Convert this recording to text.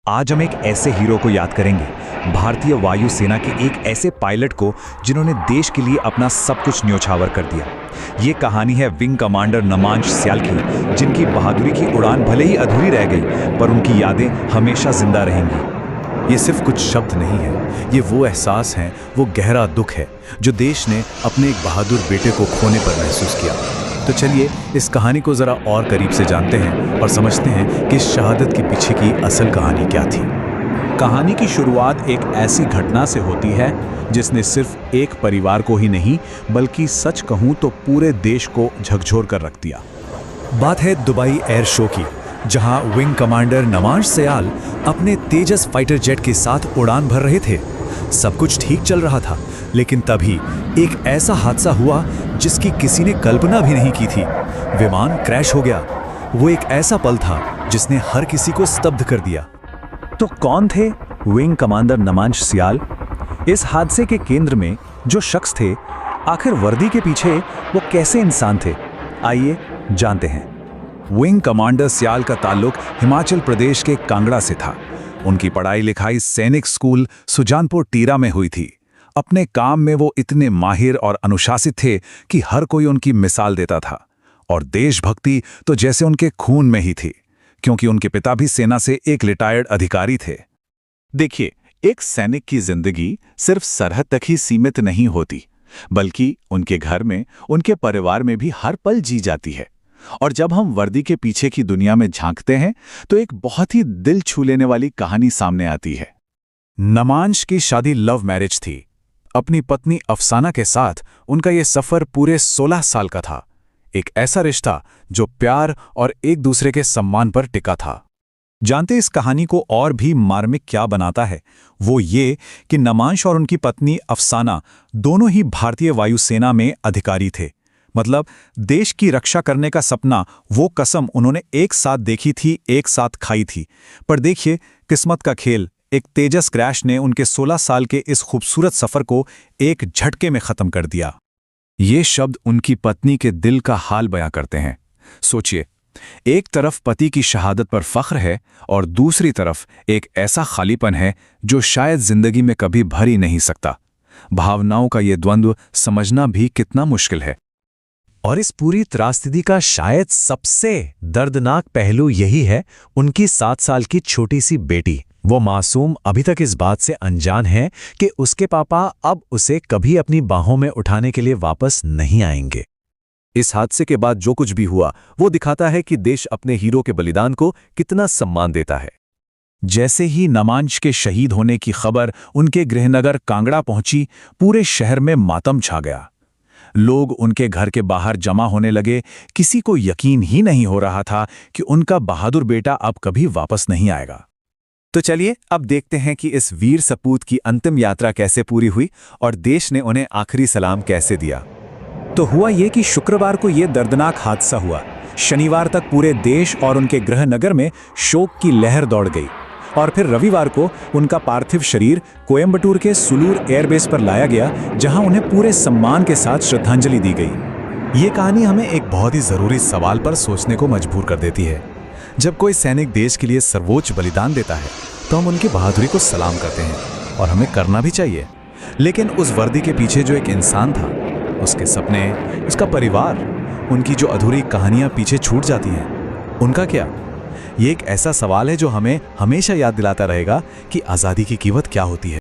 आज हम एक ऐसे हीरो को याद करेंगे, भारतीय वायुसेना के एक ऐसे पायलट को जिन्होंने देश के लिए अपना सब कुछ न्योछावर कर दिया। ये कहानी है विंग कमांडर नमांश स्याल की, जिनकी बहादुरी की उड़ान भले ही अधूरी रह गई, पर उनकी यादें हमेशा जिंदा रहेंगी। ये सिर्फ कुछ शब्द नहीं है, ये वो एहसास है, वो गहरा दुख है जो देश ने अपने एक बहादुर बेटे को खोने पर महसूस किया। तो चलिए इस कहानी को ज़रा और करीब से जानते हैं और समझते हैं कि इस शहादत के पीछे की असल कहानी क्या थी। कहानी की शुरुआत एक ऐसी घटना से होती है जिसने सिर्फ एक परिवार को ही नहीं बल्कि सच कहूं तो पूरे देश को झकझोर कर रख दिया। बात है दुबई एयर शो की, जहां विंग कमांडर नमांश स्याल अपने तेजस फाइटर जेट के साथ उड़ान भर रहे थे। सब कुछ ठीक चल रहा था, लेकिन तभी एक ऐसा हादसा हुआ जिसकी किसी ने कल्पना भी नहीं की थी। विमान क्रैश हो गया। वो एक ऐसा पल था जिसने हर किसी को स्तब्ध कर दिया। तो कौन थे विंग कमांडर नमांश स्याल? इस हादसे के केंद्र में जो शख्स थे, आखिर वर्दी के पीछे वो कैसे इंसान थे? आइए जानते हैं। विंग कमांडर स्याल का ताल्लुक हिमाचल प्रदेश के कांगड़ा से था। उनकी पढ़ाई लिखाई सैनिक स्कूल सुजानपुर टीरा में हुई थी। अपने काम में वो इतने माहिर और अनुशासित थे कि हर कोई उनकी मिसाल देता था। और देशभक्ति तो जैसे उनके खून में ही थी, क्योंकि उनके पिता भी सेना से एक रिटायर्ड अधिकारी थे। देखिए, एक सैनिक की जिंदगी सिर्फ सरहद तक ही सीमित नहीं होती, बल्कि उनके घर में, उनके परिवार में भी हर पल जी जाती है। और जब हम वर्दी के पीछे की दुनिया में झांकते हैं तो एक बहुत ही दिल छू लेने वाली कहानी सामने आती है। नमांश की शादी लव मैरिज थी। अपनी पत्नी अफसाना के साथ उनका ये सफर पूरे 16 साल का था। एक ऐसा रिश्ता जो प्यार और एक दूसरे के सम्मान पर टिका था। जानते इस कहानी को और भी मार्मिक क्या बनाता है? वो ये कि नमांश और उनकी पत्नी अफसाना दोनों ही भारतीय वायुसेना में अधिकारी थे। मतलब देश की रक्षा करने का सपना, वो कसम उन्होंने एक साथ देखी थी, एक साथ खाई थी। पर देखिए किस्मत का खेल, एक तेजस क्रैश ने उनके 16 साल के इस खूबसूरत सफर को एक झटके में खत्म कर दिया। ये शब्द उनकी पत्नी के दिल का हाल बयां करते हैं। सोचिए, एक तरफ पति की शहादत पर फख्र है और दूसरी तरफ एक ऐसा खालीपन है जो शायद जिंदगी में कभी भर ही नहीं सकता। भावनाओं का ये द्वंद्व समझना भी कितना मुश्किल है। और इस पूरी त्रासदी का शायद सबसे दर्दनाक पहलू यही है, उनकी 7 साल की छोटी सी बेटी। वो मासूम अभी तक इस बात से अनजान है कि उसके पापा अब उसे कभी अपनी बाहों में उठाने के लिए वापस नहीं आएंगे। इस हादसे के बाद जो कुछ भी हुआ, वो दिखाता है कि देश अपने हीरो के बलिदान को कितना सम्मान देता है। जैसे ही नमांश के शहीद होने की खबर उनके गृहनगर कांगड़ा पहुंची, पूरे शहर में मातम छा गया। लोग उनके घर के बाहर जमा होने लगे। किसी को यकीन ही नहीं हो रहा था कि उनका बहादुर बेटा अब कभी वापस नहीं आएगा। तो चलिए अब देखते हैं कि इस वीर सपूत की अंतिम यात्रा कैसे पूरी हुई और देश ने उन्हें आखिरी सलाम कैसे दिया। तो हुआ ये कि शुक्रवार को ये दर्दनाक हादसा हुआ। शनिवार तक पूरे देश और उनके गृहनगर में शोक की लहर दौड़ गई और फिर रविवार को उनका पार्थिव शरीर कोयंबटूर के सुलूर एयरबेस पर लाया गया, जहां उन्हें पूरे सम्मान के साथ श्रद्धांजलि दी गई। ये कहानी हमें एक बहुत ही जरूरी सवाल पर सोचने को मजबूर कर देती है। जब कोई सैनिक देश के लिए सर्वोच्च बलिदान देता है तो हम उनकी बहादुरी को सलाम करते हैं और हमें करना भी चाहिए। लेकिन उस वर्दी के पीछे जो एक इंसान था, उसके सपने, उसका परिवार, उनकी जो अधूरी कहानियां पीछे छूट जाती हैं, उनका क्या? ये एक ऐसा सवाल है जो हमें हमेशा याद दिलाता रहेगा कि आज़ादी की कीमत क्या होती है।